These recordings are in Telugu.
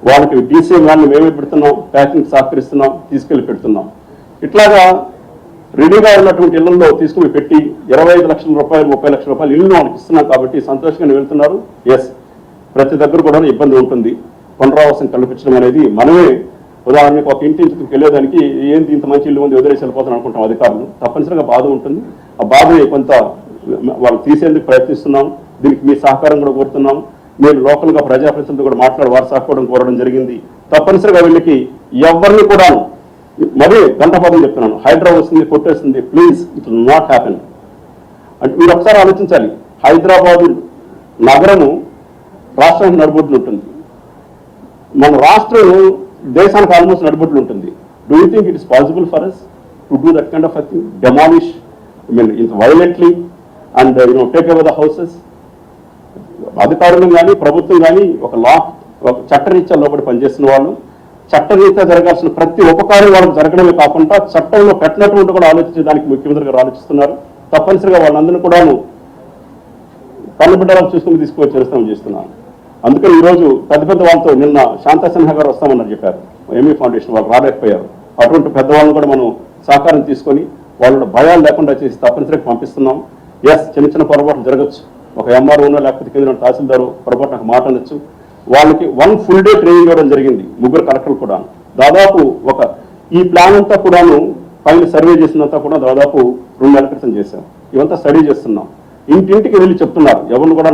వాళ్ళకి డీసీఎం ల్యాండ్ మేమే పెడుతున్నాం, ప్యాకింగ్ సహకరిస్తున్నాం, తీసుకెళ్లి పెడుతున్నాం. ఇట్లాగా రెడీగా ఉన్నటువంటి ఇళ్లలో తీసుకుని పెట్టి 25 లక్షల రూపాయలు 30 లక్షల రూపాయలు ఇల్లు వాళ్ళకి ఇస్తున్నాం కాబట్టి సంతోషంగా వెళ్తున్నారు. ఎస్, ప్రతి దగ్గర కూడా ఇబ్బంది ఉంటుంది. పునరావాసం కల్పించడం అనేది మనమే, ఉదాహరణకు ఒక ఇంటి నుంచి వెళ్ళేదానికి ఏంటి ఇంత మంచి ఇల్లు ఉంది వదిలేసి వెళ్ళిపోతాను అనుకుంటాం అధికారులు. తప్పనిసరిగా బాధ ఉంటుంది. ఆ బాధని కొంత వాళ్ళు తీసేందుకు ప్రయత్నిస్తున్నాం. దీనికి మీ సహకారం కూడా కోరుతున్నాం. నేను లోకల్గా ప్రజాప్రతినిధులతో కూడా మాట్లాడి వారి సహకారం కోరడం జరిగింది. తప్పనిసరిగా వీళ్ళకి ఎవరిని కూడా మరీ గంటపాదం చెప్తున్నాను, హైదరాబాద్ వస్తుంది కొట్టేస్తుంది, please it will not happen. అంటే మీరు ఒకసారి ఆలోచించాలి, హైదరాబాదు నగరము రాష్ట్రానికి నడుబొడ్డులు ఉంటుంది, మన రాష్ట్రం దేశానికి ఆల్మోస్ట్ నడుబొడ్డులు ఉంటుంది. Do you think it is possible for us to do that kind of a thing, demolish violently and take over the houses? అధికారులు కానీ ప్రభుత్వం కానీ ఒక చట్టరీత్యా లోపలి పనిచేస్తున్న వాళ్ళు చట్టరీత్యా జరగాల్సిన ప్రతి ఉపకారం వాళ్ళకి జరగడమే కాకుండా చట్టంలో పెట్టినటువంటి కూడా ఆలోచించడానికి ముఖ్యమంత్రి గారు ఆలోచిస్తున్నారు. తప్పనిసరిగా వాళ్ళందరినీ కూడా కన్నుబిడ్డలకు చూసుకుని తీసుకువచ్చి చేస్తున్నాను. అందుకని ఈరోజు పెద్ద పెద్ద వాళ్ళతో నిన్న శాంతా సిన్హా గారు వస్తామని చెప్పారు, ఎంఈ ఫౌండేషన్ వాళ్ళు రాలేకపోయారు. అటువంటి పెద్దవాళ్ళని కూడా మనం సహకారం తీసుకొని వాళ్ళ భయాలు లేకుండా చేసి తప్పనిసరిగా పంపిస్తున్నాం. ఎస్, చిన్న చిన్న పొరపాట్లు జరగచ్చు. ఒక ఎంఆర్ఓనో లేకపోతే కింద తహసీల్దారు పొరపాటు నాకు మాట అనొచ్చు. వాళ్ళకి 1 full day ట్రైనింగ్ ఇవ్వడం జరిగింది, 3 కలెక్టర్లు కూడా. దాదాపు ఈ ప్లాన్ అంతా కూడాను పైన సర్వే చేసినంతా కూడా దాదాపు 2 నెలల క్రితం చేశాం. ఇవంతా స్టడీ చేస్తున్నాం. ఇంటింటికి వెళ్ళి చెప్తున్నారు, ఎవరిని కూడా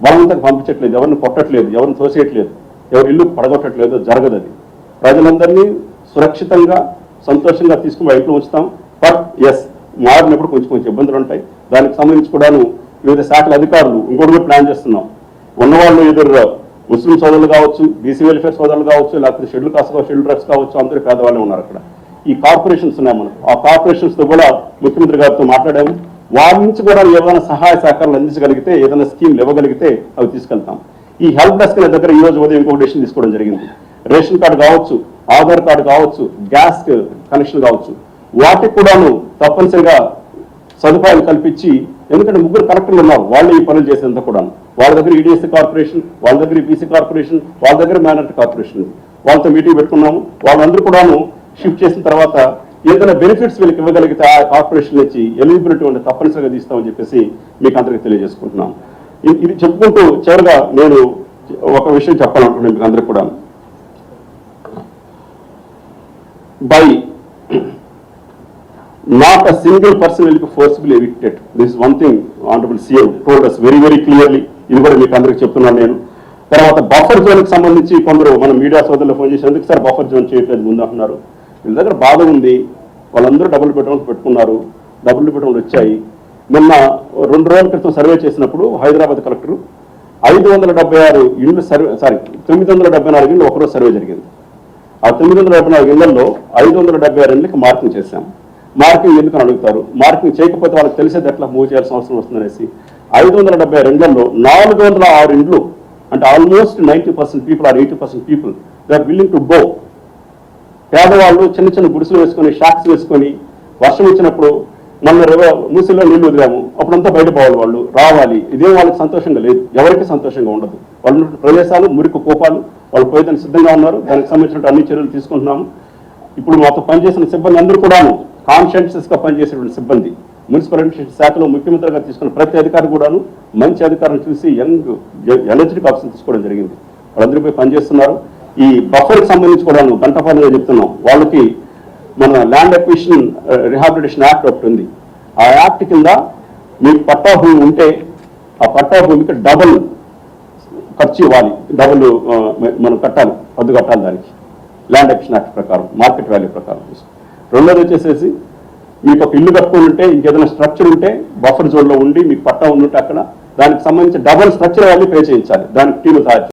బలవంతంగా పంపించట్లేదు, ఎవరిని కొట్టట్లేదు, ఎవరిని తోసేయట్లేదు, ఎవరి ఇల్లు పడగొట్టట్లేదు. జరగదు. అది ప్రజలందరినీ సురక్షితంగా సంతోషంగా తీసుకుని ఇంట్లో ఉంచుతాం. బట్ ఎస్, మారినప్పుడు కొంచెం ఇబ్బందులు ఉంటాయి. దానికి సంబంధించి కూడాను వివిధ శాఖల అధికారులు ఇంకోటి కూడా ప్లాన్ చేస్తున్నాం. ఉన్నవాళ్ళు ఎదురు ముస్లిం సోదరులు కావచ్చు, బీసీ వెల్ఫేర్ సోదరులు కావచ్చు, లేకపోతే షెడ్యూల్ కాస్ట్ షెడ్యూల్ ట్రైబ్స్ కావచ్చు, అందరూ పేదవాళ్ళే ఉన్నారు అక్కడ. ఈ కార్పొరేషన్స్ ఉన్నాయి మనకు, ఆ కార్పొరేషన్స్తో కూడా ముఖ్యమంత్రి గారితో మాట్లాడాము. వారి నుంచి కూడా ఏదైనా సహాయ సహకారాలు అందించగలిగితే, ఏదైనా స్కీమ్లు ఇవ్వగలిగితే అవి తీసుకెళ్తాం. ఈ హెల్ప్ డెస్క్ దగ్గర ఈ రోజు ఉదయం ఇంకొక డెసిషన్ తీసుకోవడం జరిగింది. రేషన్ కార్డు కావచ్చు, ఆధార్ కార్డు కావచ్చు, గ్యాస్ కనెక్షన్ కావచ్చు, వాటికి కూడాను తప్పనిసరిగా సదుపాయాలు కల్పించి, ఎందుకంటే 3 కలెక్టర్లు ఉన్నారు, వాళ్ళు ఈ పనులు చేసేంత కూడా. వాళ్ళ దగ్గర ఈడీఎస్సీ కార్పొరేషన్, వాళ్ళ దగ్గర బీసీ కార్పొరేషన్, వాళ్ళ దగ్గర మైనారిటీ కార్పొరేషన్, వాళ్ళతో మీటింగ్ పెట్టుకున్నాము. వాళ్ళందరూ కూడాను షిఫ్ట్ చేసిన తర్వాత ఏదైనా బెనిఫిట్స్ వీళ్ళకి ఇవ్వగలిగితే ఆ కార్పొరేషన్ నుంచి ఎలిజిబిలిటీ ఉంటే తప్పనిసరిగా తీస్తామని చెప్పేసి మీకు అందరికీ తెలియజేసుకుంటున్నాను. ఇది చెప్పుకుంటూ చివరిగా నేను ఒక విషయం చెప్పాలనుకుంటున్నాను మీకు అందరికీ కూడా. By not a single person will be forcibly evicted. This is one thing Honorable CM told us very, very clearly. ఇది కూడా మీకు అందరికీ చెప్తున్నాను నేను. తర్వాత బఫర్ జోన్కి సంబంధించి కొందరు మన మీడియా సోదరులు ఫోన్ చేసి ఎందుకు సార్ బఫర్ జోన్ చేయట్లేదు ముందు అంటున్నారు. వీళ్ళ దగ్గర బాధ ఉంది, వాళ్ళందరూ డబుల్ బెడ్రూమ్స్ పెట్టుకున్నారు, డబుల్ బెడ్రూమ్లు వచ్చాయి. నిన్న 2 రోజుల క్రితం సర్వే చేసినప్పుడు హైదరాబాద్ కలెక్టర్ 576 ఇళ్ళు సర్వే 974 ఇళ్ళు ఒకరోజు సర్వే జరిగింది. ఆ 974 ఇళ్లలో 576 ఇళ్ళకి మార్కింగ్ చేశాం. మార్కింగ్ ఎందుకని అడుగుతారు, మార్కింగ్ చేయకపోతే వాళ్ళకి తెలిసేది ఎట్లా మూవ్ చేయాల్సిన అవసరం వస్తుందనేసి 572 ఇండ్లలో 406 ఇండ్లు, అంటే almost 90% people or 80% people they are willing to go. పేదవాళ్ళు చిన్న చిన్న గుడిసెలు వేసుకొని, షాక్స్ వేసుకొని, వర్షం వచ్చినప్పుడు మన మూసిలో నీళ్లు వదిలాము, అప్పుడంతా బయట పోవాలి, వాళ్ళు రావాలి. ఇదేం వాళ్ళకి సంతోషంగా లేదు, ఎవరికి సంతోషంగా ఉండదు. వాళ్ళు ప్రదేశాలు మురికి కోపాలు, వాళ్ళు పోయేదానికి సిద్ధంగా ఉన్నారు. దానికి సంబంధించిన అన్ని చర్యలు తీసుకుంటున్నాము. ఇప్పుడు మాతో పనిచేసిన సిబ్బంది అందరూ కూడాను కాన్షియస్గా పనిచేసేటువంటి సిబ్బంది. మున్సిపల్ అడ్మినిస్ట్రేషన్ శాఖలో ముఖ్యమంత్రిగా తీసుకున్న ప్రతి అధికారి కూడాను మంచి అధికారులను చూసి ఎనర్జెటిక్ ఆప్షన్ తీసుకోవడం జరిగింది. వాళ్ళందరూ పనిచేస్తున్నారు. ఈ బఫర్కి సంబంధించి కూడాను గంటపాలుగా చెప్తున్నాం. వాళ్ళకి మన ల్యాండ్ అక్విజిషన్ రిహాబిలిటేషన్ యాక్ట్ ఒకటి ఉంది. ఆ యాక్ట్ కింద మీకు పట్టా భూమి ఉంటే ఆ పట్టా భూమికి డబుల్ ఖర్చు ఇవ్వాలి, డబుల్ మనం కట్టాలి, పద్దు కట్టాలి దానికి ల్యాండ్ అక్విజిషన్ యాక్ట్ ప్రకారం, మార్కెట్ వాల్యూ ప్రకారం. రెండోది వచ్చేసేసి మీకు ఒక ఇల్లు కట్టుకుని ఉంటే, ఇంకేదైనా స్ట్రక్చర్ ఉంటే బఫర్ జోన్లో ఉండి మీకు పట్టా ఉంటే అక్కడ దానికి సంబంధించి డబుల్ స్ట్రక్చర్ వాల్యూ పే చేయించాలి. దానికి టీలు తయారు